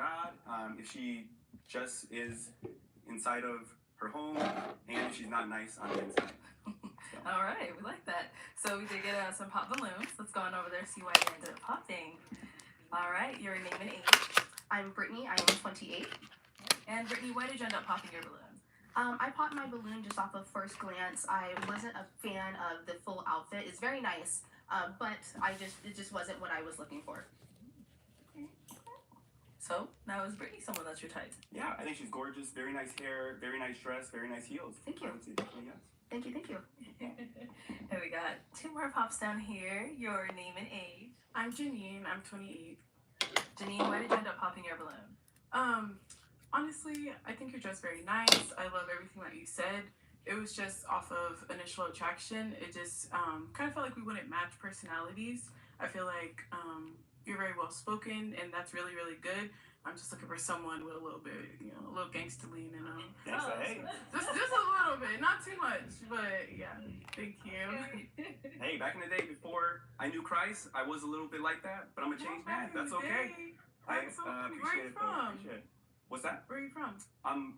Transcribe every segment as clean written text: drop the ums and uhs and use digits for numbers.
God, if she just is inside of her home, and if she's not nice on the inside. So. All right, we like that. So we did get some pop balloons. Let's go on over there and see why you ended up popping. All right, your name and age. I'm Brittany. I am 28. And Brittany, why did you end up popping your balloon? I popped my balloon just off of first glance. I wasn't a fan of the full outfit. It's very nice, but it just wasn't what I was looking for. So now is Brittany someone that's your type? Yeah, I think she's gorgeous. Very nice hair, very nice dress, very nice heels. Thank you. I would say definitely yes. Thank you. And we got two more pops down here. Your name and age. I'm Janine. I'm 28. Janine, why did you end up popping your balloon? Honestly, I think you're just very nice. I love everything that you said. It was just off of initial attraction. It just kind of felt like we wouldn't match personalities. I feel like you're very well spoken, and that's really, really good. I'm just looking for someone with a little bit, a little gangster lean in them. Hey. Just a little bit, not too much, but yeah. Thank you. Hey, back in the day before I knew Christ, I was a little bit like that, but I'm a changed man. That's okay. I appreciate it. Appreciate it. What's that? Where are you from?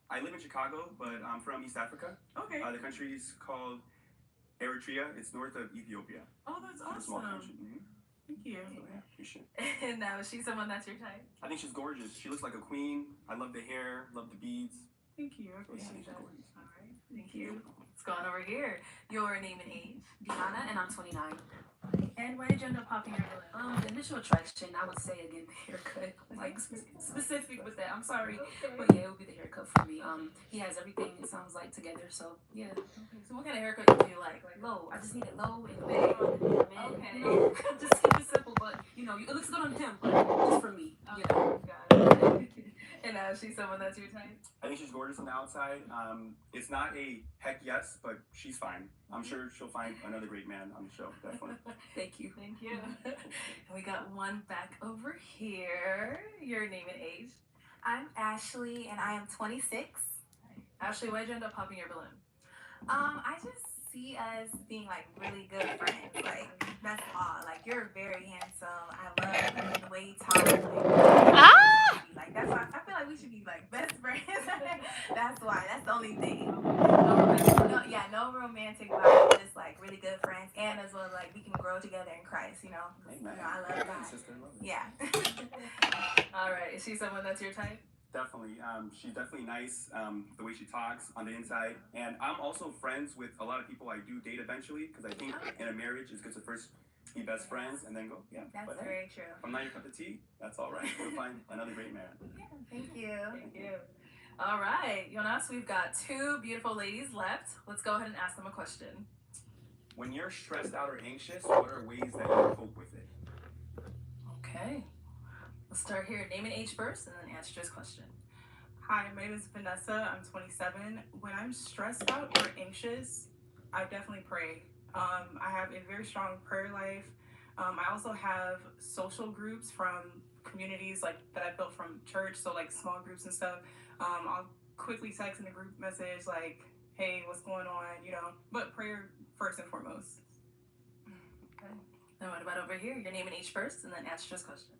I live in Chicago, but I'm from East Africa. Okay. The country is called Eritrea. It's north of Ethiopia. Oh, that's It's a small awesome. country. Mm-hmm. Thank you. So, yeah, appreciate it. And now, is she someone that's your type? I think she's gorgeous. She looks like a queen. I love the hair, love the beads. Thank you. I So, yeah, I think appreciate she's that. gorgeous. All right, thank you. Let's go on over here. Your name and age. Deanna, and I'm 29. And why did you end up popping your balloon? The initial attraction, I would say again, the haircut. Like specific with that. I'm sorry, Okay. but yeah, it would be the haircut for me. He has everything. It sounds like together. So yeah. Okay, so what kind of haircut do you like? Low. I just need it low and big. Okay. You know, just keep it simple, but it looks good on him, but just for me. You know. Got it. And now, is she someone that's your type? I think she's gorgeous on the outside. It's not a heck yes, but she's fine. I'm sure she'll find another great man on the show, definitely. Thank you. Thank you. And we got one back over here. Your name and age. I'm Ashley, and I am 26. Ashley, why did you end up popping your balloon? I just see us being like really good friends. Like that's all. Like you're very handsome. I love the way you talk. Like that's why I feel like we should be like best friends. That's why. That's the only thing. No romantic vibe. Just like really good friends, and as well like we can grow together in Christ. Amen. I love God. Sister, love it. Yeah. All right, is she someone that's your type? Definitely. She's definitely nice, the way she talks on the inside. And I'm also friends with a lot of people I do date eventually, because I think in a marriage it's good to first be best friends and then go, yeah. That's but, hey, very true. if I'm not your cup of tea, that's all right. You'll find another great man. Yeah, thank you. Thank you. All right, Jonas, we've got two beautiful ladies left. Let's go ahead and ask them a question. When you're stressed out or anxious, what are ways that you cope with it? Okay. Let's start here. Name and age first, and then answer this question. Hi, my name is Vanessa. I'm 27. When I'm stressed out or anxious, I definitely pray. I have a very strong prayer life. I also have social groups from communities like that I built from church, so like small groups and stuff. I'll quickly text in a group message like, hey, what's going on, but prayer first and foremost. Okay. Now what about over here? Your name and age first, and then answer this question.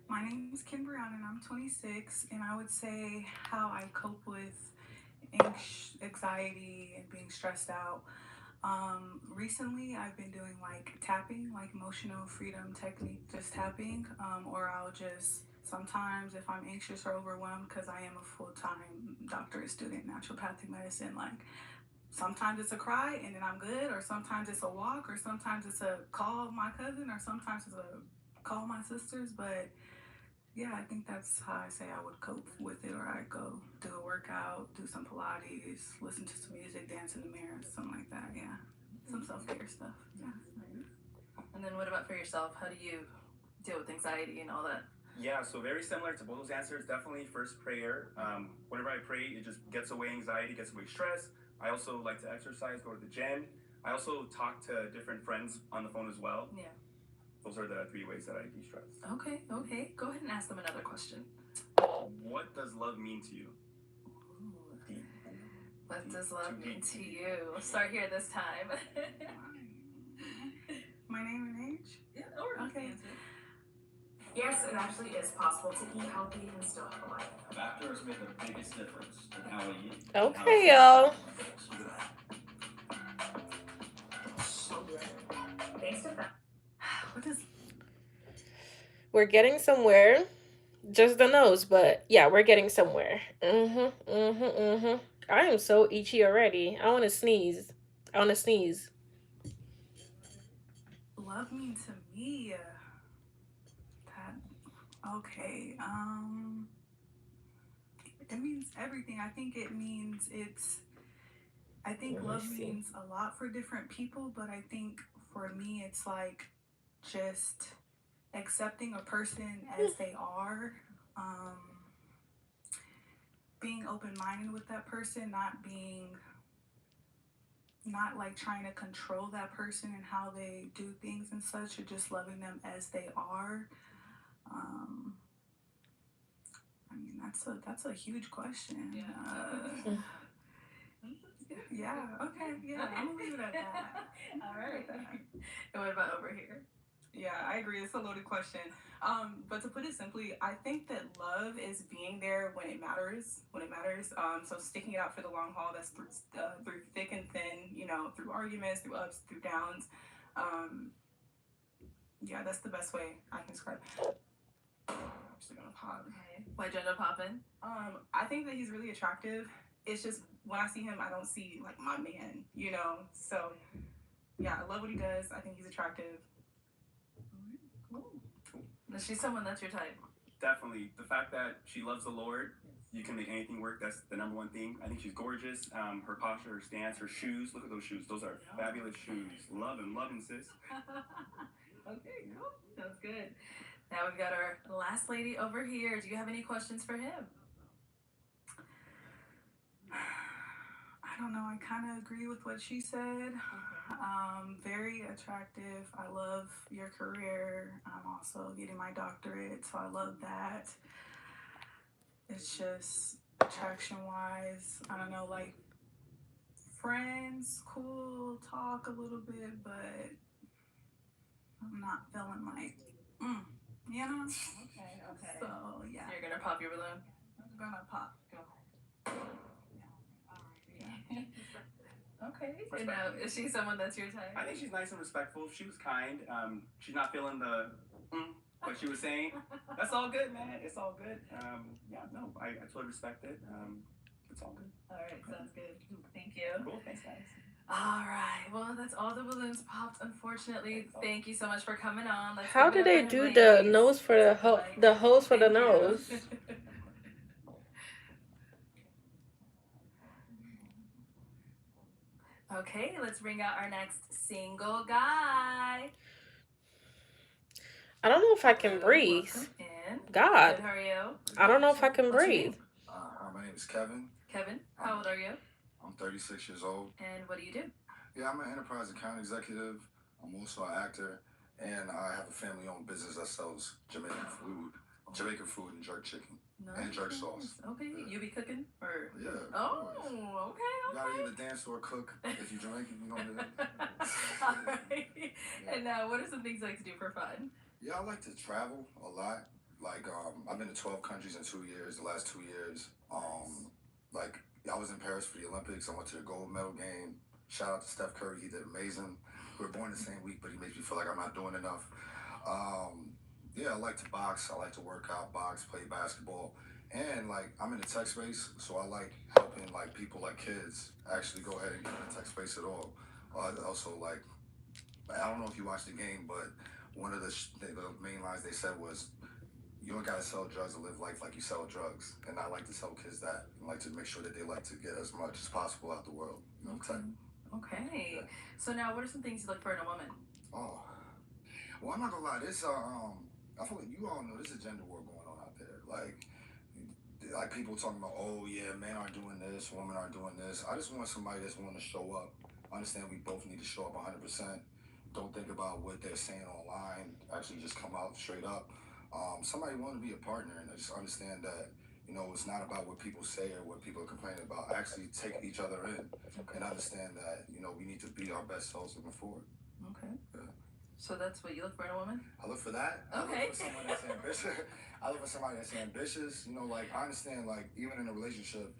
My name is Kim Brown, and I'm 26, and I would say how I cope with anxiety and being stressed out. Recently, I've been doing like tapping, like emotional freedom technique, just tapping, or I'll just sometimes if I'm anxious or overwhelmed, because I am a full-time doctorate student in naturopathic medicine, like sometimes it's a cry and then I'm good, or sometimes it's a walk, or sometimes it's a call my cousin, or sometimes it's a call my sisters, but yeah, I think that's how I say I would cope with it, or I go do a workout, do some Pilates, listen to some music, dance in the mirror, something like that, yeah. Some self-care stuff, yeah. And then what about for yourself? How do you deal with anxiety and all that? Yeah, so very similar to both those answers. Definitely first prayer. Whenever I pray, it just gets away anxiety, gets away stress. I also like to exercise, go to the gym. I also talk to different friends on the phone as well. Yeah. Those are the 3 ways that I de-stress. Okay. Go ahead and ask them another question. What does love mean to you? Ooh. What does love mean to you? Let's start here this time. My name and age? Yeah, or okay. Yes, it actually is possible to eat healthy and still have a life. Factors make the biggest difference in how we eat. Okay, y'all. So good. Thanks to that. What is We're getting somewhere. Just the nose, but yeah, we're getting somewhere. I am so itchy already. I want to sneeze. I want to sneeze. Love mean to me. That okay. It means everything. I think it means I think Let me love see. means a lot for different people, but I think for me it's like just accepting a person as they are, being open-minded with that person, not like trying to control that person and how they do things and such, or just loving them as they are. I mean, that's a huge question. Yeah. Okay. Yeah. I'm gonna leave it at that. all right? And what about over here? Yeah, I agree. It's a loaded question. But to put it simply, I think that love is being there when it matters. So sticking it out for the long haul. That's through thick and thin. You know, through arguments, through ups, through downs. Yeah, that's the best way I can describe it. I'm just gonna pop. Okay. Why'd you end up popping? I think that he's really attractive. It's just when I see him, I don't see like my man. You know. So yeah, I love what he does. I think he's attractive. Is she someone that's your type? Definitely. The fact that she loves the Lord, you can make anything work. That's the number one thing. I think she's gorgeous. Her posture, her stance, her shoes. Look at those shoes. Those are fabulous shoes. Love him, sis. Okay, cool. Sounds good. Now we've got our last lady over here. Do you have any questions for him? I don't know. I kind of agree with what she said. Very attractive. I love your career. I'm also getting my doctorate, so I love that. It's just attraction-wise, I don't know, like friends, cool, talk a little bit, but I'm not feeling like, you know? Okay. So, yeah. So you're gonna pop your balloon? I'm gonna pop. Okay. And now, is she someone that's your type? I think she's nice and respectful. She was kind. She's not feeling the what she was saying. That's all good, man. It's all good. I totally respect it. It's all good. All right, sounds good. Thank you. Cool. Thanks, guys. All right. Well, that's all the balloons popped. Unfortunately, thank you so much for coming on. Let's How give did it up they for do him, the ladies. nose for the hose for the Thank you. nose? Okay, let's bring out our next single guy. I don't know if I can breathe. Welcome in. God, Good, how are you? I don't know if I can What's your breathe. name? My name is Kevin. Kevin, how old are you? I'm 36 years old. And what do you do? Yeah, I'm an enterprise account executive. I'm also an actor, and I have a family-owned business that sells Jamaican food and jerk chicken. And jerk sauce. Okay, Yeah. you be cooking or? Yeah. Oh, okay. You gotta either dance or cook if you're Jamaican. You know what I mean? All right. Yeah. And what are some things you like to do for fun? Yeah, I like to travel a lot. Like, I've been to 12 countries in 2 years. The last 2 years, I was in Paris for the Olympics. I went to the gold medal game. Shout out to Steph Curry. He did amazing. We were born the same week, but he makes me feel like I'm not doing enough. Yeah, I like to box. I like to work out, box, play basketball. And, I'm in the tech space, so I like helping, people like kids actually go ahead and get in the tech space at all. Also, I don't know if you watched the game, but one of the main lines they said was, you don't gotta sell drugs to live life like you sell drugs. And I like to tell kids that, and like to make sure that they like to get as much as possible out the world. You know, Okay. Yeah. So now, what are some things you look for in a woman? Oh, well, I'm not gonna lie. This, I feel like you all know there's a gender war going on out there. Like people talking about, oh yeah, men are doing this, women are doing this. I just want somebody that's willing to show up. Understand we both need to show up 100%. Don't think about what they're saying online. Actually, just come out straight up. Somebody want to be a partner, and just understand that, it's not about what people say or what people are complaining about. Actually take each other in and understand that, we need to be our best selves moving forward. Okay. Yeah. So that's what you look for in a woman? I look for that. I Okay. look for someone that's ambitious. I look for somebody that's ambitious. You know, like I understand, like even in a relationship,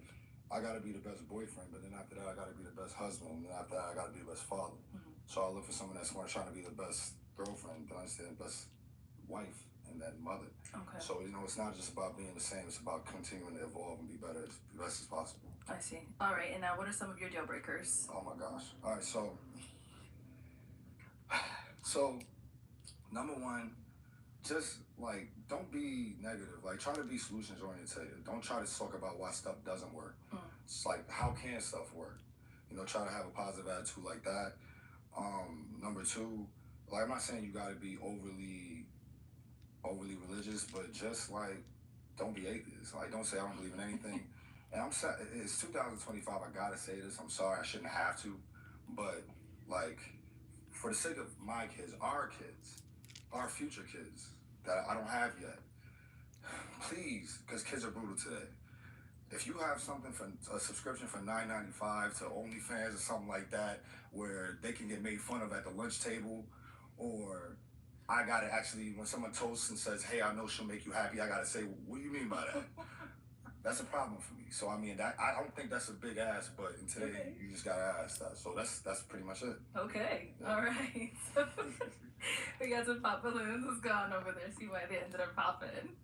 I gotta be the best boyfriend, but then after that, I gotta be the best husband, and then after that, I gotta be the best father. So I look for someone that's trying to be the best girlfriend, but understand the best wife and that mother. Okay. So you know, it's not just about being the same; it's about continuing to evolve and be better as best as possible. I see. All right, and now what are some of your deal breakers? Oh my gosh! All right, so number one, just like don't be negative. Like try to be solutions oriented. Don't try to talk about why stuff doesn't work. It's like how can stuff work? You know, try to have a positive attitude like that. Number two, like I'm not saying you gotta be overly religious, but just like don't be atheist. Like don't say I don't believe in anything. And I'm sad. It's 2025. I gotta say this. I'm sorry. I shouldn't have to, but like for the sake of my kids, our future kids that I don't have yet, please, because kids are brutal today. If you have something for a subscription for $9.95 to OnlyFans or something like that, where they can get made fun of at the lunch table, or I gotta actually, when someone toasts and says, "Hey, I know she'll make you happy," I gotta say, "What do you mean by that?" That's a problem for me. So I mean, that I don't think that's a big ask, but in today you just gotta ask that. So that's pretty much it. Okay. Yeah. All right. So we got some pop balloons. Let's go on over there, see why they ended up popping.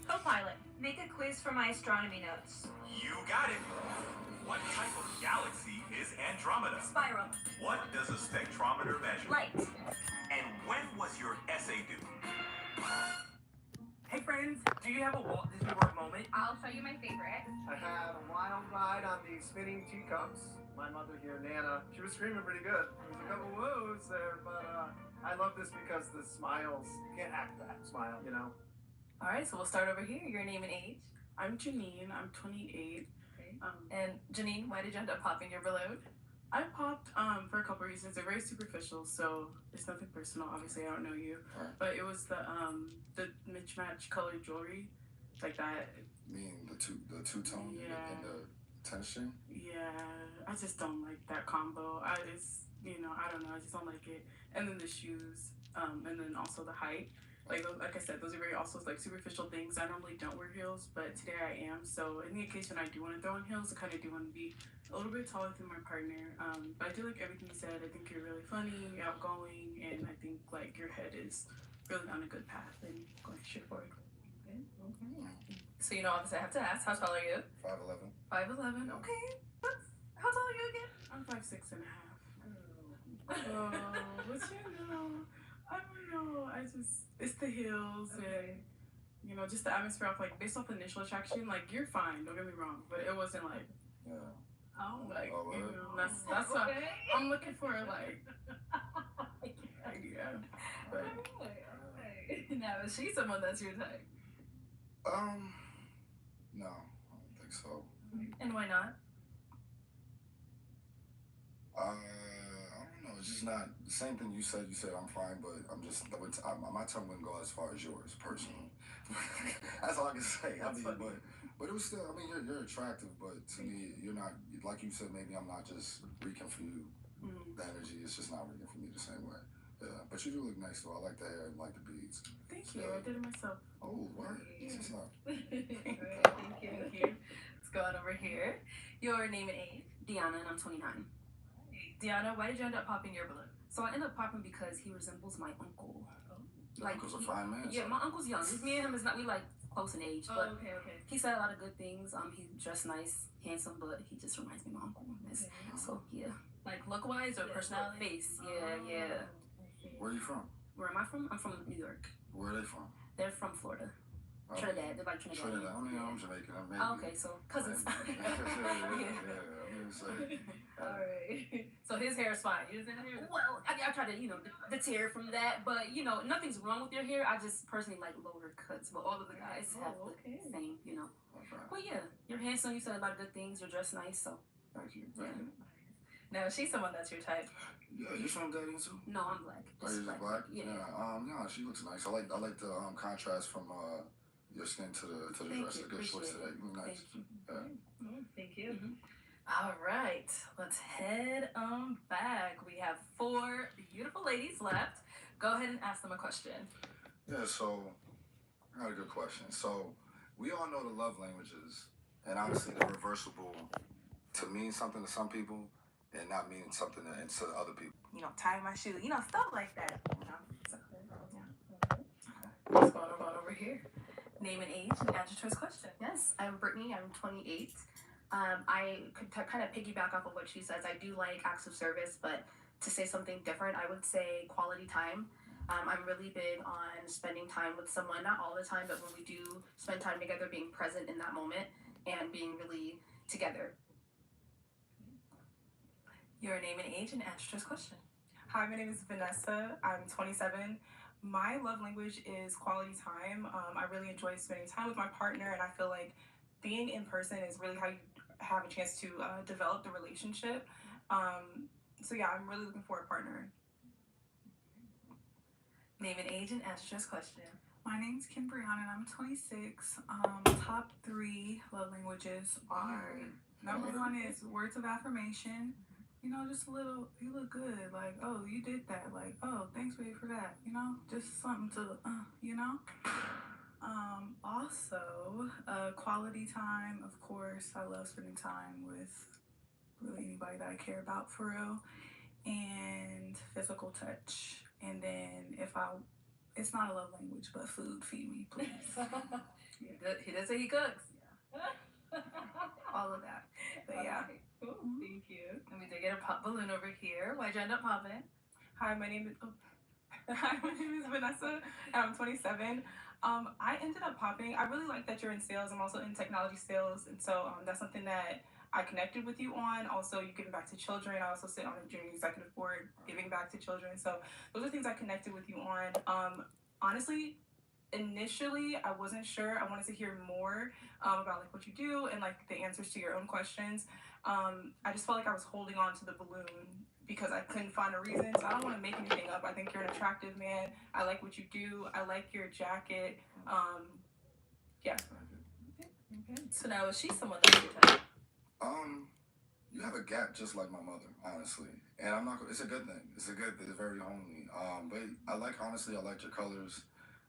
Co-pilot, make a quiz for my astronomy notes. You got it. What type of galaxy is Andromeda? Spiral. What does a spectrometer measure? Light. And when was your essay due? Hey friends, do you have a Walt Disney World moment? I'll show you my favorite. I had a wild ride on the spinning teacups. My mother here, Nana, she was screaming pretty good. There was a couple woos there, but I love this because the smiles, you can't act that smile, you know? All right, so we'll start over here. Your name and age. I'm Janine. I'm 28. Okay. And Janine, why did you end up popping your balloon? I popped for a couple reasons. They're very superficial, so it's nothing personal. Obviously, I don't know you, but it was the mismatched colored jewelry, like that. I mean the two tone and the tennis string. Yeah, I just don't like that combo. I don't know. I just don't like it. And then the shoes, and then also the height. Like I said, those are very also like superficial things. I normally don't wear heels, but today I am. So in the occasion I do want to throw in heels, I kind of do want to be a little bit taller than my partner. But I do like everything you said. I think you're really funny, you're outgoing, and I think like your head is really on a good path and going straight forward. Okay. So obviously I have to ask, how tall are you? 5'11". 5'11". Okay. How tall are you again? I'm 5'6.5". Oh, but I don't know. It's the heels and just the atmosphere of like based off initial attraction. Like you're fine, don't get me wrong, but it wasn't like that's what I'm looking for. Like yeah. But, Now is she someone that's your type? No, I don't think so. And why not? I don't know. It's just not the same thing you said. You said I'm fine, but my tongue wouldn't go as far as yours, personally. That's all I can say. But it was still. I mean, you're attractive, but to me, you're not. Like you said, maybe I'm not just reeking for you. The energy is just not reeking for me the same way. Yeah, but you do look nice though. I like the hair and like the beads. Thank you. I did it myself. Oh, what? This is not. Thank you. Let's go on over here. Your name and age? Deanna, and I'm 29. Deanna, why did you end up popping your balloon? So I ended up popping because he resembles my uncle. Like, uncle's a fine man. Yeah, my uncle's young. Me and him is not, we like close in age, but okay. he said a lot of good things. He dressed nice, handsome, but he just reminds me of my uncle. So yeah. Like look-wise or personality? Face, yeah. Where are you from? Where am I from? I'm from New York. Where are they from? They're from Florida. Trinidad. They're like Trinidad. Trinidad. I mean, I'm Jamaican. Okay, so cousins. All right. So his hair is fine. You just Well, I try to, deter from that, but nothing's wrong with your hair. I just personally like lower cuts, but all of the guys have the same, But yeah, you're handsome. You said a lot of good things. You're dressed nice, so. Thank you. Now, is she someone that's your type? Yeah, you from dating too? No, I'm black. Are you black? Yeah. No, she looks nice. I like the contrast from your skin to the dress. A good choice today. You look nice. Thank you. All right, let's head back. We have 4 beautiful ladies left. Go ahead and ask them a question. Yeah, so I got a good question. So we all know the love languages, and honestly, they're reversible to mean something to some people and not mean something to other people. You know, tying my shoe, you know, stuff like that. You know? So, What's going on over here? Name and age and answer to his question. Yes, I'm Brittany. I'm 28. I could kind of piggyback off of what she says. I do like acts of service, but to say something different, I would say quality time. I'm really big on spending time with someone, not all the time, but when we do spend time together, being present in that moment and being really together. Your name and age and answer to his question. Hi, my name is Vanessa. I'm 27. My love language is quality time. I really enjoy spending time with my partner, and I feel like being in person is really how you have a chance to develop the relationship. So yeah, I'm really looking for a partner. Name and age and answer to his question. My name's Kim Brianna and I'm 26. Top 3 love languages are, number 1 is words of affirmation. You know, just a little, you look good. Like, oh, you did that. Like, oh, thanks, babe, for that. You know, just something to, you know. Also, quality time, of course. I love spending time with really anybody that I care about, for real. And physical touch. And then it's not a love language, but food, feed me, please. He does say he cooks. All of that. But yeah. Cool. Thank you. And we did get a pop balloon over here. Why'd you end up popping? Hi, my name is Vanessa, and I'm 27. I ended up popping. I really like that you're in sales. I'm also in technology sales, and so that's something that I connected with you on. Also, you giving back to children. I also sit on the junior executive board, giving back to children. So those are things I connected with you on. Honestly, initially I wasn't sure. I wanted to hear more about like what you do and like the answers to your own questions. I just felt like I was holding on to the balloon because I couldn't find a reason. So I don't want to make anything up. I think you're an attractive man. I like what you do. I like your jacket. Yeah. Okay. So now is she someone that's your type? You have a gap just like my mother, honestly. And I'm not. It's a good thing. It's very homely. But I like your colors.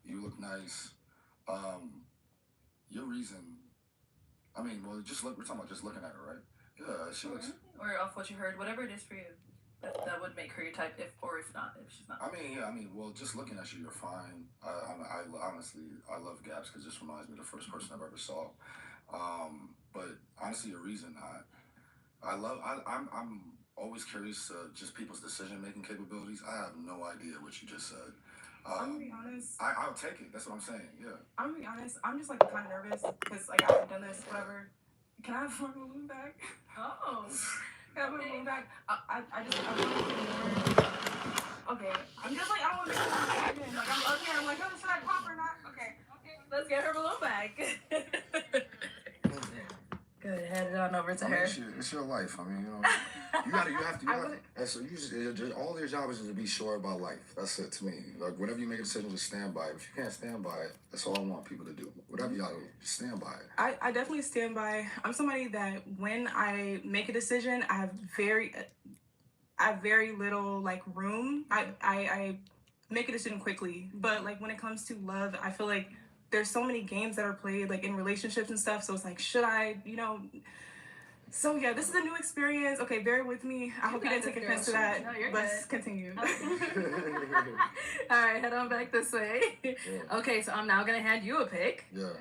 You look nice. Your reason. I mean, well, just look. We're talking about just looking at her, right? Yeah, she looks. Or off what you heard, whatever it is for you. That would make her your type, if she's not. Well, just looking at you, you're fine. I honestly, I love gaps because this reminds me of the first person I've ever saw. But honestly, your reason, I'm always curious to just people's decision-making capabilities. I have no idea what you just said. I'm gonna be honest. I'll take it. That's what I'm saying. Yeah. I'm gonna be honest. I'm just like kind of nervous because like I haven't done this, whatever. Can I have my balloon back? Oh. Can I have my balloon back? I want to more. Okay. I'm just like I don't want to be like I'm up here. I'm like, oh, should I pop or not? Okay. Let's get her balloon back. Good. Head it on over to her. It's your life. I mean, you know, all your job is to be sure about life. That's it to me. Like, whenever you make a decision, just stand by it. If you can't stand by it, that's all I want people to do. Whatever y'all do, just stand by it. I definitely stand by. I'm somebody that when I make a decision, I have very little like room. I make a decision quickly, but like when it comes to love, I feel like there's so many games that are played like in relationships and stuff. So it's like, should I, you know? So yeah, this is a new experience. Okay, bear with me. I hope you didn't take offense to that. No, you're Let's good. continue. All right, head on back this way. Yeah. Okay, so I'm now gonna hand you a pick. Yeah.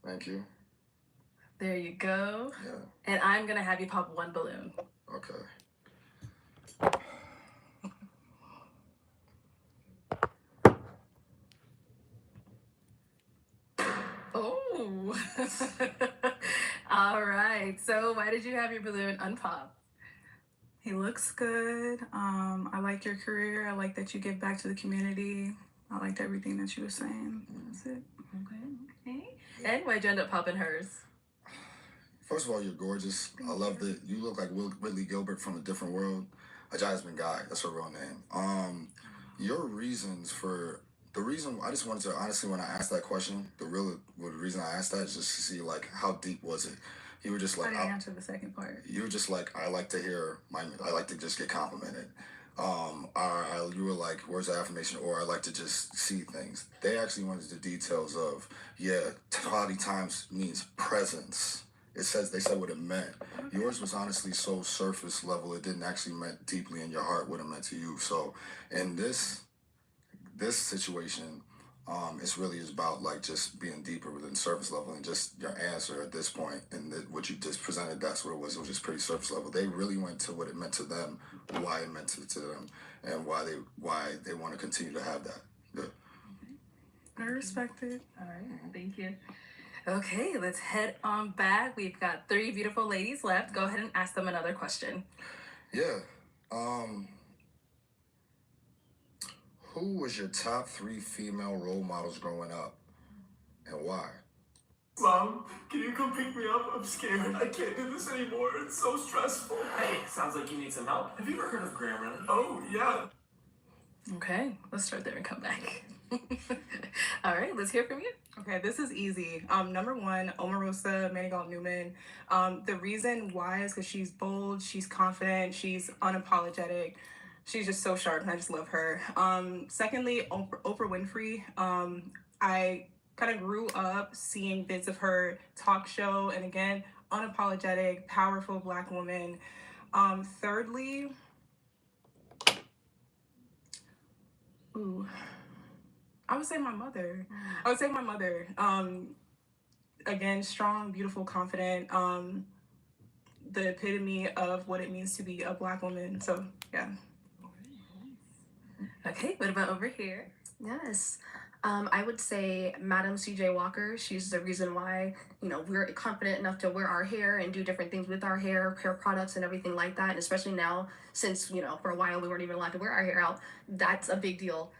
Thank you. There you go. Yeah. And I'm gonna have you pop one balloon. Okay. Oh. All right. So why did you have your balloon unpop? He looks good. I like your career. I like that you give back to the community. I liked everything that you were saying. That's it. Okay. And why'd you end up popping hers? First of all, you're gorgeous. I love that you look like Whitley Gilbert from A Different World. A Jasmine Guy. That's her real name. Your reasons for the reason I just wanted to honestly, when I asked that question, the reason I asked that is just to see like how deep was it. You were just I like, didn't answer the second part. you were just like, I like to just get complimented. You were like, words of affirmation, or I like to just see things. They actually wanted the details of, quality times means presence. They said what it meant. Okay. Yours was honestly so surface level, it didn't actually meant deeply in your heart what it meant to you. So in this situation, it's really about like just being deeper within surface level, and just your answer at this point and what you just presented, that's what it was. It was just pretty surface level. They really went to what it meant to them, why it meant to them, and why they want to continue to have that. Yeah. I respect it. All right, thank you. Okay, let's head on back. We've got 3 beautiful ladies left. Go ahead and ask them another question. Yeah. Who was your top 3 female role models growing up, and why? Mom, can you come pick me up? I'm scared. I can't do this anymore. It's so stressful. Hey, sounds like you need some help. Have you ever heard of Grammarly? Oh, yeah. Okay, let's start there and come back. All right, let's hear from you. Okay, this is easy. Number 1, Omarosa Manigault Newman. The reason why is because she's bold, she's confident, she's unapologetic. She's just so sharp, and I just love her. Secondly, Oprah Winfrey. I kind of grew up seeing bits of her talk show, and again, unapologetic, powerful Black woman. Thirdly, I would say my mother. Again, strong, beautiful, confident. The epitome of what it means to be a Black woman. So, yeah. Okay, what about over here? Yes. I would say Madam C.J. Walker. She's the reason why, we're confident enough to wear our hair and do different things with our hair products and everything like that. And especially now, since, for a while we weren't even allowed to wear our hair out, that's a big deal.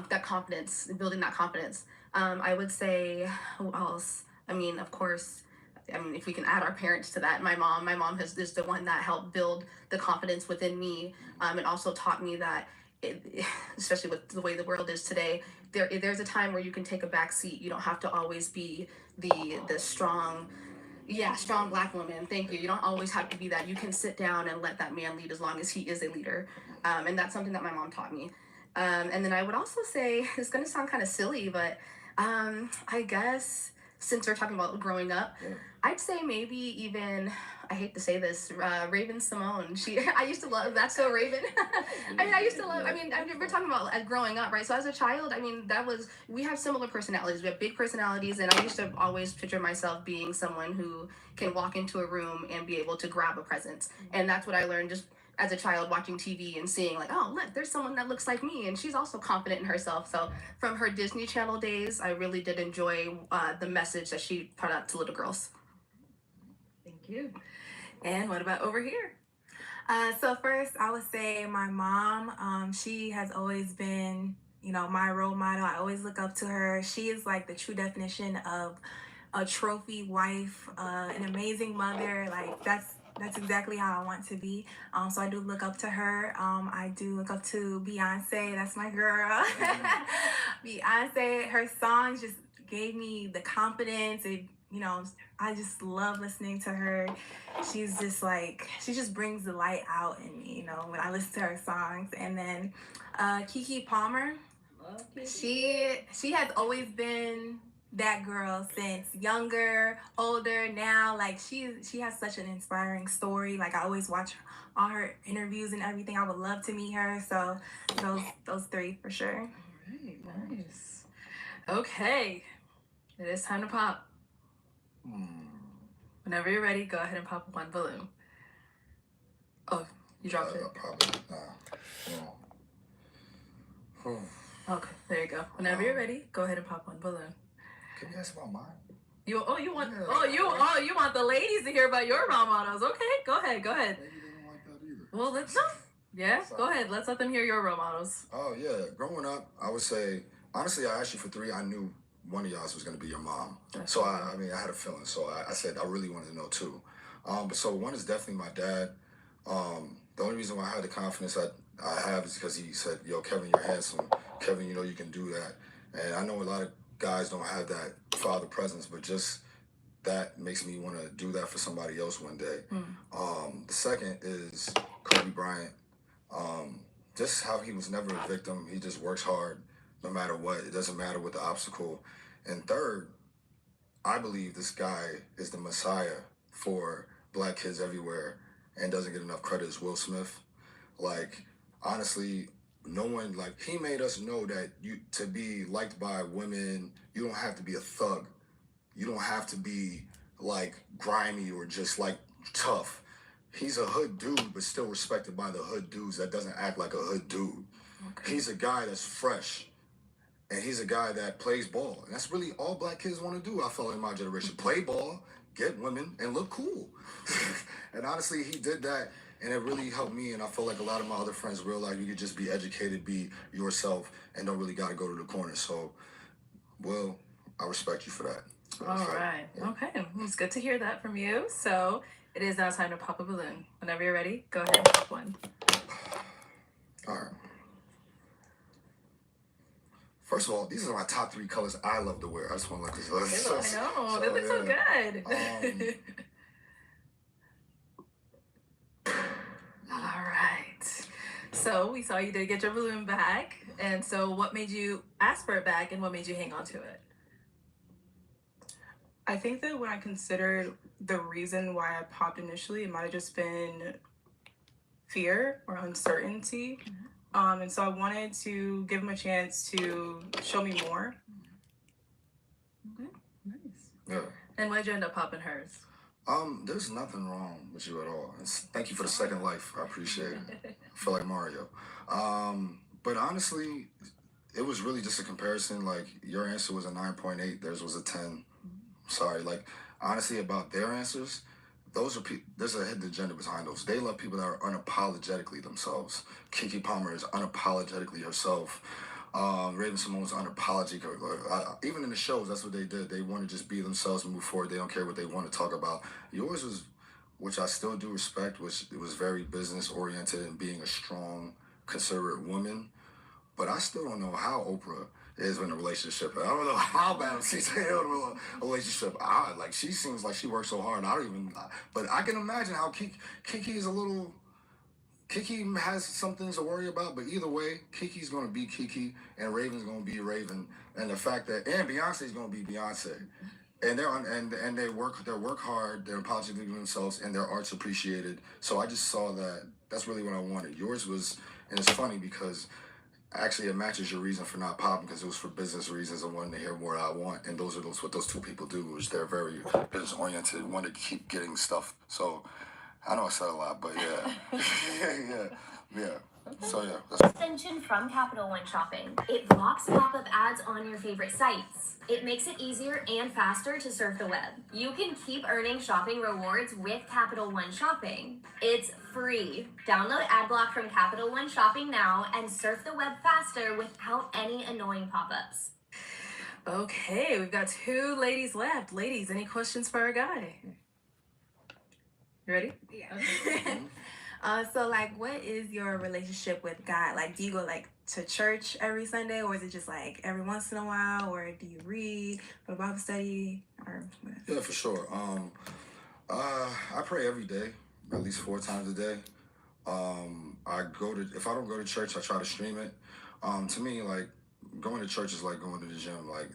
That confidence, building that confidence. I would say, who else? Of course, if we can add our parents to that, my mom is the one that helped build the confidence within me, and also taught me that, especially with the way the world is today, there's a time where you can take a back seat. You don't have to always be the strong Black woman. Thank you. You don't always have to be that. You can sit down and let that man lead as long as he is a leader. And that's something that my mom taught me. And then I would also say, it's going to sound kind of silly, but I guess since we're talking about growing up, I'd say maybe even, I hate to say this, Raven Simone. I used to love That's So Raven. We're talking about growing up, right? So as a child, we have similar personalities. We have big personalities, and I used to always picture myself being someone who can walk into a room and be able to grab a presence. And that's what I learned just as a child, watching TV and seeing like, oh, look, there's someone that looks like me, and she's also confident in herself. So from her Disney Channel days, I really did enjoy the message that she put out to little girls. Thank you. And what about over here? So first, I would say my mom. She has always been, my role model. I always look up to her. She is like the true definition of a trophy wife, an amazing mother. Like that's exactly how I want to be. So I do look up to her. I do look up to Beyonce. That's my girl. Beyonce, her songs just gave me the confidence. I just love listening to her. She just brings the light out in me, when I listen to her songs. And then Keke Palmer, she has always been that girl since younger, older, now. Like she has such an inspiring story. Like I always watch all her interviews and everything. I would love to meet her. So those 3 for sure. All right, nice. Okay, it is time to pop. Whenever you're ready, go ahead and pop one balloon. Oh, you dropped it. Okay, there you go. Whenever you're ready, go ahead and pop one balloon. Can you ask about mine? You want the ladies to hear about your role models? Okay, go ahead. Maybe they don't like that either. Well, let's go. Yeah, go ahead. Let's let them hear your role models. Oh yeah, growing up, I would say honestly, I asked you for 3. I knew one of y'all was going to be your mom. So I had a feeling. So I said I really wanted to know 2. But so one is definitely my dad. The only reason why I had the confidence I have is because he said, "Yo, Kevin, you're handsome. Kevin, you can do that." And I know a lot of guys don't have that father presence, but just that makes me want to do that for somebody else one day. The second is Kobe Bryant. Just how he was never a victim. He just works hard no matter what. It doesn't matter what the obstacle. And third, I believe this guy is the messiah for black kids everywhere and doesn't get enough credit as Will Smith. Like, honestly, no one, like, he made us know that to be liked by women, you don't have to be a thug. You don't have to be, like, grimy or just, like, tough. He's a hood dude, but still respected by the hood dudes that doesn't act like a hood dude. Okay. He's a guy that's fresh. And he's a guy that plays ball. And that's really all black kids want to do, I feel, in my generation. Play ball, get women, and look cool. And honestly, he did that, and it really helped me. And I feel like a lot of my other friends realize you could just be educated, be yourself, and don't really got to go to the corner. So, well, I respect you for that. All right. Yeah. Okay. Well, it's good to hear that from you. So it is now time to pop a balloon. Whenever you're ready, go ahead and pop one. All right. First of all, these are my top 3 colors I love to wear. I just want to let this list. I know. They look so good. All right. So we saw you did get your balloon back. And so what made you ask for it back and what made you hang on to it? I think that when I considered the reason why I popped initially, it might have just been fear or uncertainty. And so I wanted to give him a chance to show me more. Okay, nice. Yeah. And why'd you end up popping hers? There's nothing wrong with you at all. Thank you for the second life. I appreciate it. I feel like Mario. But honestly, it was really just a comparison. Like, your answer was a 9.8, theirs was a 10. Sorry, like, honestly, about their answers, those are there's a hidden agenda behind those. They love people that are unapologetically themselves. Keke Palmer is unapologetically herself. Raven Simone is unapologetic. Even in the shows, that's what they did. They want to just be themselves and move forward. They don't care what they want to talk about. Yours was, which I still do respect, which it was very business oriented and being a strong, conservative woman. But I still don't know how Oprah is in a relationship. I don't know how bad she's in a relationship. Like, she seems like she works so hard. But I can imagine how Keke is a little. Keke has some things to worry about, but either way, Kiki's gonna be Keke, and Raven's gonna be Raven, and the fact that Beyonce's gonna be Beyonce, and they work hard, they're positive to themselves, and their art's appreciated. So I just saw that. That's really what I wanted. Yours was, and it's funny because actually it matches your reason for not popping, because it was for business reasons and wanting to hear more I want, and those are what those 2 people do, which they're very business oriented, want to keep getting stuff. So I know I said a lot, but yeah. yeah. So yeah. Extension from Capital One Shopping. It blocks pop-up ads on your favorite sites. It makes it easier and faster to surf the web. You can keep earning shopping rewards with Capital One Shopping. It's free. Download AdBlock from Capital One Shopping now and surf the web faster without any annoying pop-ups. Okay, we've got 2 ladies left. Ladies, any questions for our guy? You ready? Yeah. Okay. So, like, what is your relationship with God? Like, do you go, like, to church every Sunday, or is it just, like, every once in a while, or do you read for Bible study, or what? Yeah, for sure. I pray every day, at least 4 times a day. If I don't go to church, I try to stream it. To me, like, going to church is like going to the gym. Like,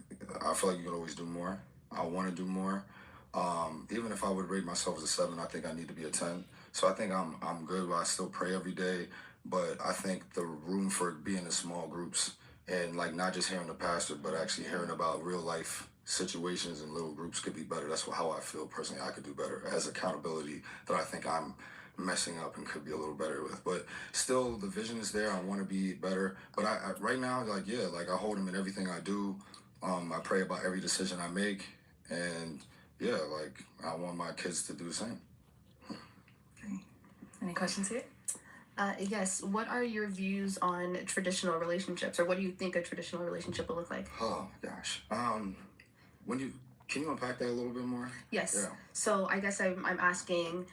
I feel like you can always do more. I want to do more. Even if I would rate myself as a 7, I think I need to be a 10. So I think I'm good, but I still pray every day. But I think the room for being in small groups and, like, not just hearing the pastor, but actually hearing about real life situations in little groups could be better. That's how I feel personally. I could do better as accountability that I think I'm messing up and could be a little better with. But still, the vision is there. I want to be better. But I right now, like, yeah, like, I hold him in everything I do. I pray about every decision I make. And yeah, like, I want my kids to do the same. Okay. Any questions here? Yes. What are your views on traditional relationships, or what do you think a traditional relationship will look like? Oh gosh. Can you unpack that a little bit more? Yes. Yeah. So I guess I'm asking,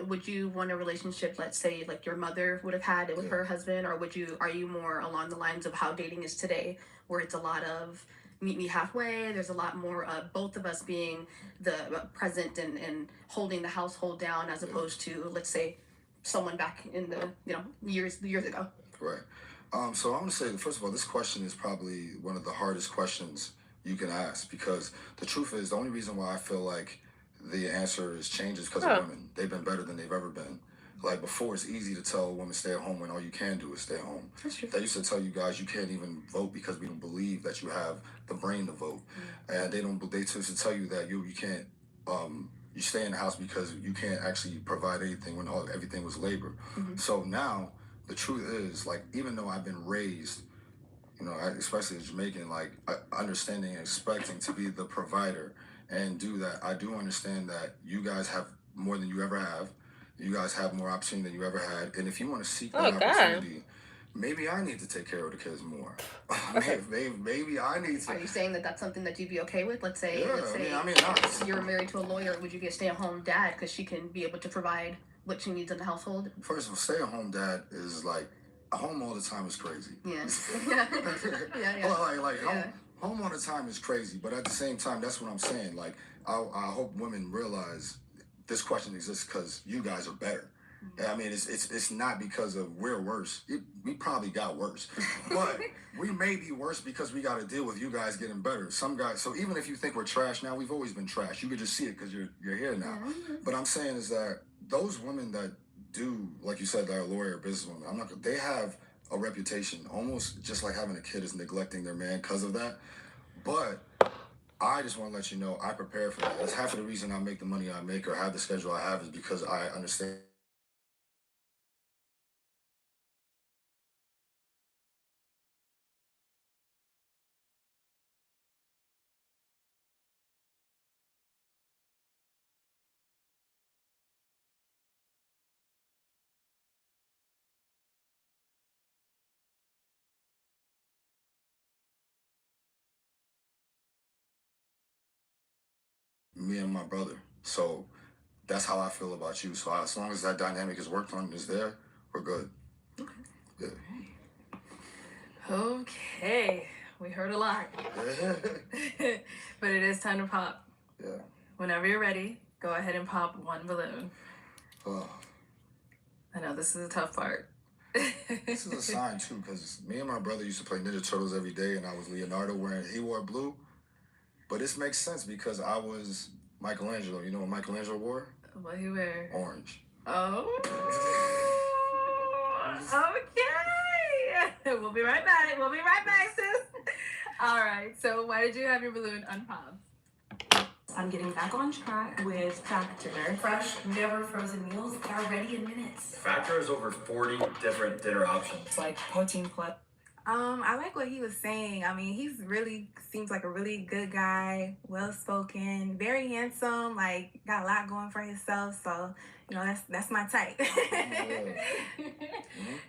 would you want a relationship, let's say, like your mother would have had it with her husband, or are you more along the lines of how dating is today, where it's a lot of meet me halfway. There's a lot more of both of us being the present and holding the household down, as opposed to, let's say, someone back in the years ago. Right. So I'm gonna say, first of all, this question is probably one of the hardest questions you can ask, because the truth is, the only reason why I feel like the answer is changed is because of women. They've been better than they've ever been. Like before, it's easy to tell a woman stay at home when all you can do is stay at home. That's true. They used to tell you guys you can't even vote because we don't believe that you have the brain to vote, and they used to tell you that you can't you stay in the house because you can't actually provide anything when everything was labor. So now the truth is, like, even though I've been raised, especially as Jamaican, like understanding and expecting to be the provider and do that, I do understand that you guys have more than you ever have. You guys have more opportunity than you ever had. And if you want to seek that opportunity, maybe I need to take care of the kids more. maybe I need to. Are you saying that that's something that you'd be okay with? Let's say, not. You're married to a lawyer. Would you be a stay-at-home dad because she can be able to provide what she needs in the household? First of all, stay-at-home dad is like, home all the time is crazy. Yes. Home all the time is crazy. But at the same time, that's what I'm saying. Like, I hope women realize this question exists because you guys are better. I mean, it's not because of we're worse. We probably got worse, but we may be worse because we got to deal with you guys getting better. Some guys. So even if you think we're trash now, we've always been trash. You could just see it because you're here now. But I'm saying is that those women that do, like you said, that are lawyer, businesswomen, they have a reputation, almost just like having a kid is neglecting their man because of that. But I just want to let you know I prepare for that. That's half of the reason I make the money I make or have the schedule I have, is because I understand. Me and my brother. So that's how I feel about you. So as long as that dynamic is worked on and is there, we're good. Okay. Yeah. Okay. We heard a lot. But it is time to pop. Yeah. Whenever you're ready, go ahead and pop one balloon. Oh. I know this is a tough part. This is a sign too, because me and my brother used to play Ninja Turtles every day, and I was Leonardo he wore blue. But this makes sense because I was Michelangelo. You know what Michelangelo wore? What he wear? Orange. Oh. Okay. We'll be right back. Sis. All right. So why did you have your balloon unpopped? I'm getting back on track with Factor. Fresh, never frozen meals that are ready in minutes. Factor has over 40 different dinner options. It's like protein plus. I like what he was saying. I mean, he's really seems like a really good guy, well-spoken, very handsome, like got a lot going for himself. So, that's my type.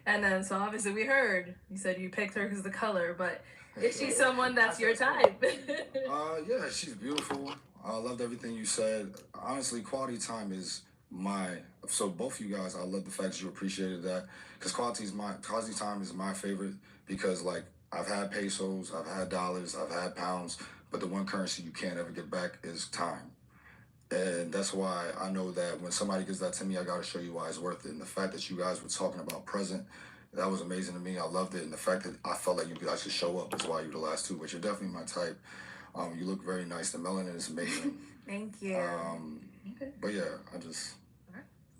And then, so obviously we heard, you said you picked her because of the color, but is she someone that's your type? Yeah, she's beautiful. I loved everything you said. Honestly, quality time is so both you guys, I love the fact that you appreciated that, because quality time is my favorite, because like I've had pesos, I've had dollars, I've had pounds, but the one currency you can't ever get back is time. And that's why I know that when somebody gives that to me, I got to show you why it's worth it. And the fact that you guys were talking about present, that was amazing to me. I loved it. And the fact that I felt like you guys should show up is why you're the last two, but you're definitely my type. You look very nice. The melanin is amazing. Thank you. Okay. But yeah,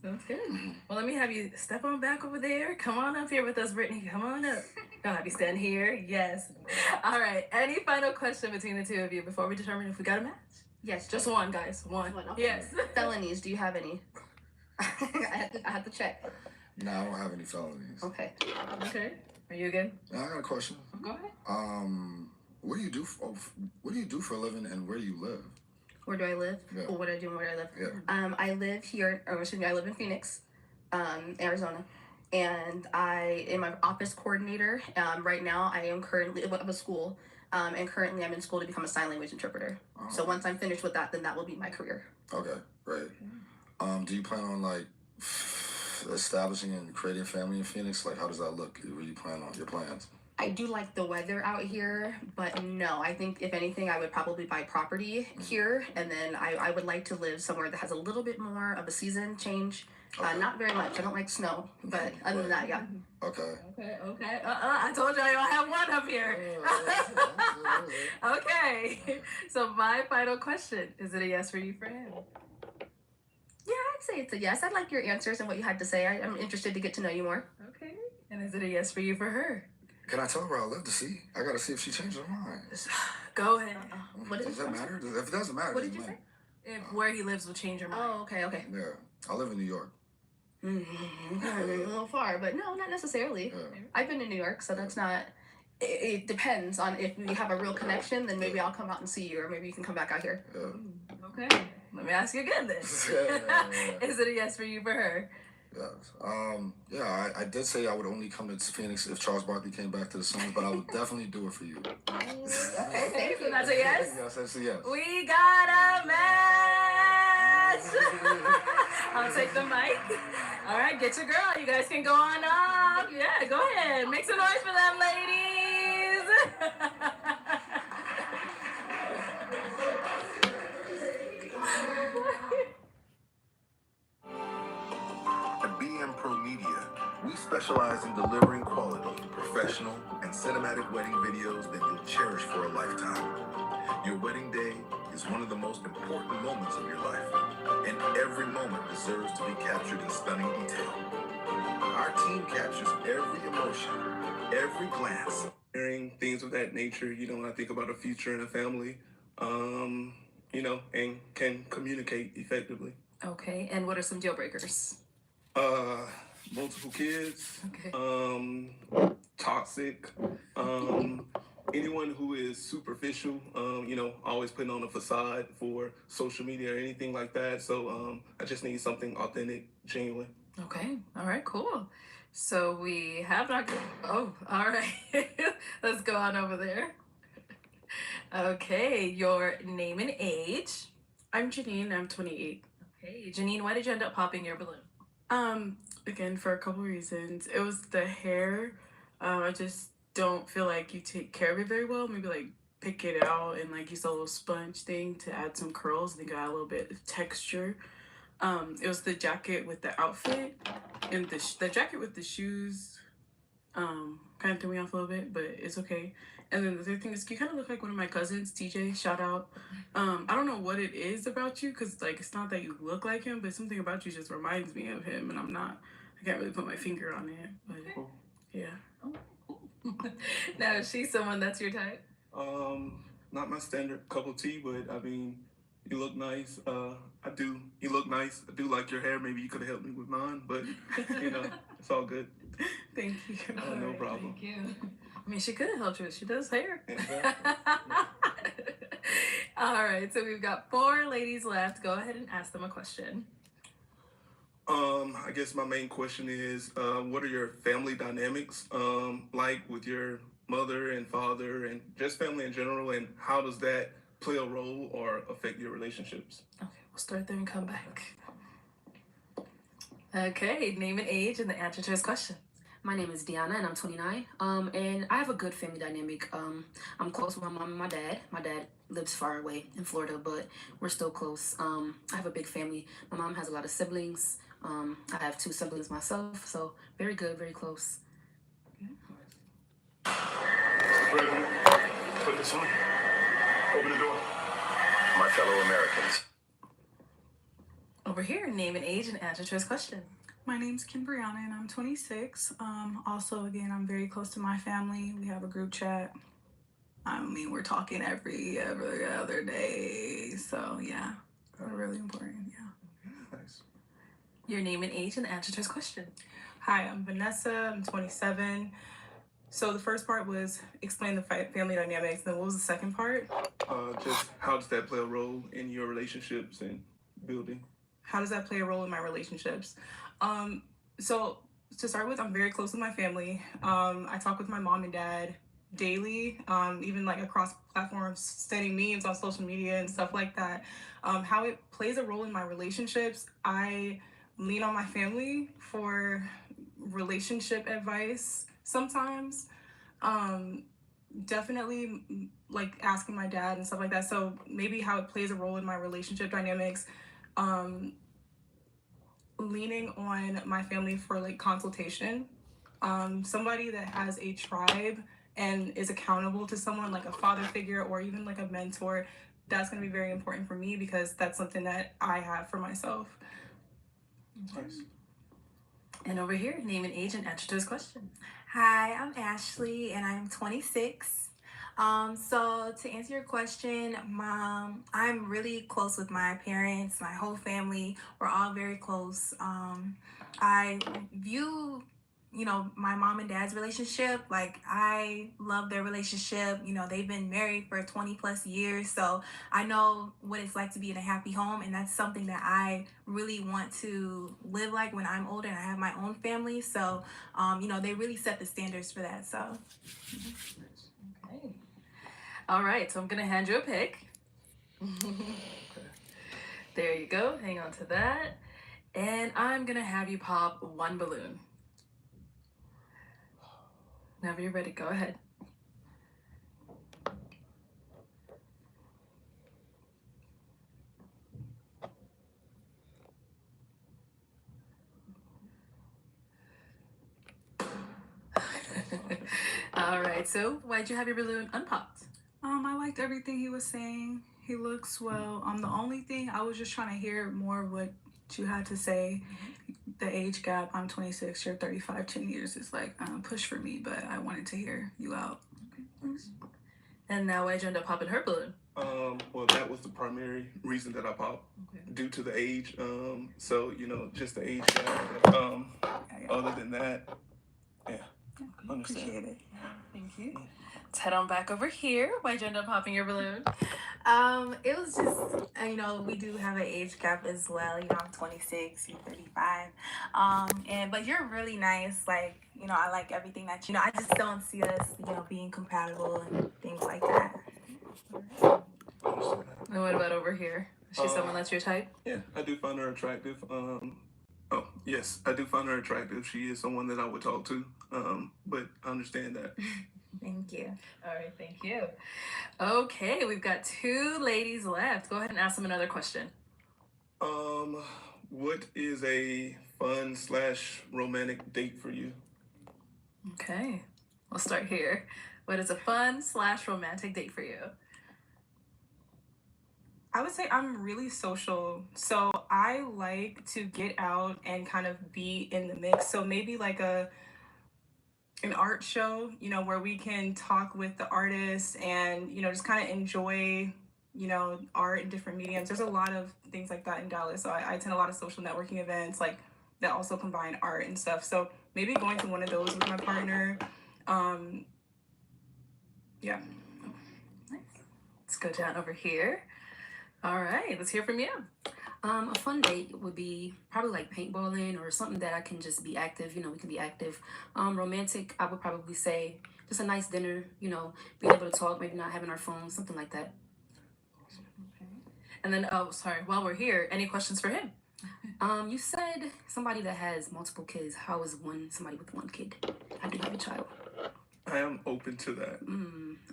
Sounds good. Well, let me have you step on back over there. Come on up here with us, Brittany. Come on up. I'll have you stand here. Yes. All right. Any final question between the two of you before we determine if we got a match? Yes. Just one, guys. One. Okay. Yes. Felonies, do you have any? I have to check. No, I don't have any felonies. Okay. Okay. Are you good? I got a question. Go ahead. What do you do for a living, and where do you live? Where do I live? Yeah. Or what do I do and where do I live? Yeah. I live here, I live in Phoenix, Arizona. And I am an office coordinator. Right now, I am currently of a school. And currently, I'm in school to become a sign language interpreter. So once I'm finished with that, then that will be my career. Okay, great. Do you plan on like establishing and creating a family in Phoenix? Like, how does that look? What do you plan on your plans? I do like the weather out here, but no, I think if anything, I would probably buy property here, and then I would like to live somewhere that has a little bit more of a season change. Not very much. I don't like snow, but other than that, yeah. Okay. Okay. I told you I don't have one up here. Okay. So my final question, is it a yes for you for him? Yeah, I'd say it's a yes. I like your answers and what you had to say. I'm interested to get to know you more. Okay. And is it a yes for you for her? Can I tell her I live to see? I gotta see if she changed her mind. Go ahead. Does that matter? If it doesn't matter, What did you say? If where he lives will change your mind. Oh, okay. Yeah, I live in New York. A little far, but no, not necessarily. Yeah. I've been to New York, so that's not. It depends on if we have a real connection. Then maybe I'll come out and see you, or maybe you can come back out here. Okay. Let me ask you again then. Is it a yes for you for her? Yes. Yeah, I did say I would only come to Phoenix if Charles Barkley came back to the Suns, but I would definitely do it for you. Okay, thank you. That's a yes? Yes, that's a yes. We got a match! I'll take the mic. All right, get your girl. You guys can go on up. Yeah, go ahead. Make some noise for them, ladies. At BM Pro Media, we specialize in delivering quality, professional, and cinematic wedding videos that you'll cherish for a lifetime. Your wedding day is one of the most important moments of your life, and every moment deserves to be captured in stunning detail. Our team captures every emotion, every glance. Things of that nature, I think about a future and a family, and can communicate effectively. Okay, and what are some deal breakers? Multiple kids, okay. Toxic, anyone who is superficial, always putting on a facade for social media or anything like that. So I just need something authentic, genuine. Okay, all right, cool. So we have not. Oh, all right. Let's go on over there. Okay, your name and age. I'm Janine. I'm 28. Okay, Janine, why did you end up popping your balloon? Again, for a couple reasons. It was the hair. I just don't feel like you take care of it very well. Maybe like pick it out and like use a little sponge thing to add some curls. I think I add a little bit of texture. It was the jacket with the outfit, and the jacket with the shoes kind of threw me off a little bit, but it's okay. And then the third thing is you kind of look like one of my cousins, DJ, shout out. I don't know what it is about you, because like it's not that you look like him, but something about you just reminds me of him, and I can't really put my finger on it, but yeah. Now, is she someone that's your type? Not my standard cup of tea, but I mean, you look nice. You look nice. I do like your hair. Maybe you could have helped me with mine, but it's all good. Thank you. No problem. Thank you. I mean, she could have helped you. She does hair. Exactly. All right, so we've got 4 ladies left. Go ahead and ask them a question. I guess my main question is, what are your family dynamics like with your mother and father and just family in general, and how does that play a role or affect your relationships? Okay, we'll start there and come back. Okay, name and age and the answer to his question. My name is Deanna and I'm 29. And I have a good family dynamic. I'm close with my mom and my dad. My dad lives far away in Florida, but we're still close. I have a big family. My mom has a lot of siblings. I have 2 siblings myself, so very good, very close. Ready? Put this on. Open the door. My fellow Americans. Over here, name and age and answer to his question. My name's Kimbriana and I'm 26. Also, again, I'm very close to my family. We have a group chat. I mean, we're talking every other day. So, yeah, we're really important. Yeah. Nice. Your name and age and answer to his question. Hi, I'm Vanessa. I'm 27. So the first part was explain the family dynamics. Then what was the second part? Just how does that play a role in your relationships and building? How does that play a role in my relationships? So to start with, I'm very close with my family. I talk with my mom and dad daily, even like across platforms, sending memes on social media and stuff like that. How it plays a role in my relationships, I lean on my family for relationship advice sometimes. Definitely like asking my dad and stuff like that. So maybe how it plays a role in my relationship dynamics. Leaning on my family for like consultation. Somebody that has a tribe and is accountable to someone like a father figure or even like a mentor, that's going to be very important for me because that's something that I have for myself. Nice. And over here, name an age and answer to this question. Hi, I'm Ashley and I'm 26. So to answer your question, Mom, I'm really close with my parents, my whole family. We're all very close. I view, my mom and dad's relationship, like I love their relationship. They've been married for 20 plus years. So I know what it's like to be in a happy home. And that's something that I really want to live like when I'm older and I have my own family. So, they really set the standards for that. So. Okay. All right, so I'm gonna hand you a pick. There you go, hang on to that. And I'm gonna have you pop one balloon. Whenever you're ready, go ahead. All right, so why'd you have your balloon unpopped? I liked everything he was saying. He looks well. The only thing I was just trying to hear more what you had to say. The age gap, I'm 26, you're 35, 10 years is like push for me, but I wanted to hear you out. Okay, thanks. And now why'd you end up popping her balloon? Well, that was the primary reason that I popped, due to the age. So, just the age gap. Other than that, yeah, understand. Appreciate it. Thank you. Let's head on back over here. Why'd you end up popping your balloon? It was just, we do have an age gap as well. I'm 26, you're 35. But you're really nice. Like, I like everything that, I just don't see us, being compatible and things like that. And what about over here? Is she someone that's your type? Yeah, I do find her attractive. Yes, I do find her attractive. She is someone that I would talk to. But I understand that. Thank you. All right, thank you. Okay, we've got 2 ladies left. Go ahead and ask them another question. What is a fun / romantic date for you? Okay, we'll start here. What is a fun / romantic date for you? I would say I'm really social. So I like to get out and kind of be in the mix. So maybe like an art show, where we can talk with the artists and, just kind of enjoy, art in different mediums. There's a lot of things like that in Dallas. So I attend a lot of social networking events like that also combine art and stuff. So maybe going to one of those with my partner. Yeah. Nice. Let's go down over here. All right, let's hear from you. A fun date would be probably like paintballing or something that I can just be active. We can be active. Romantic, I would probably say just a nice dinner. Being able to talk, maybe not having our phones, something like that. Okay. And then, while we're here, any questions for him? You said somebody that has multiple kids. How is somebody with one kid? I do have a child. I am open to that.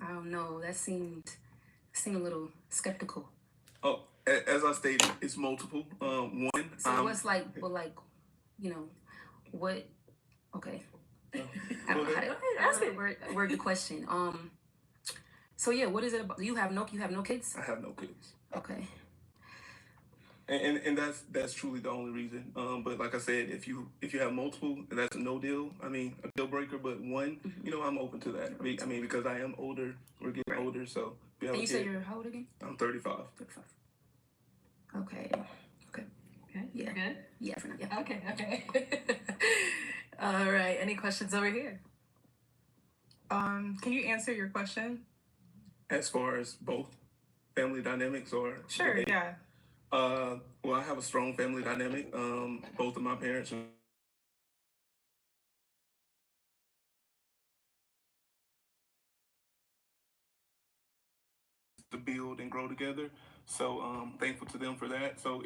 I don't know. That seemed a little skeptical. Oh, as I stated, it's multiple. One. So what's like, what? Okay. That's it. Word the question. So yeah, what is it about? You have no kids? I have no kids. Okay. And that's truly the only reason. But like I said, if you have multiple, that's a no deal. I mean, a deal breaker. But one, I'm open to that. I mean, because I am older. We're getting older, so. And you said you're how old again? I'm 35. 35. Okay. Yeah. Good? Yeah, for now. Yeah. Okay. All right. Any questions over here? Can you answer your question? As far as both family dynamics or? Sure, yeah. Well, I have a strong family dynamic. Both of my parents are to build and grow together. So thankful to them for that. So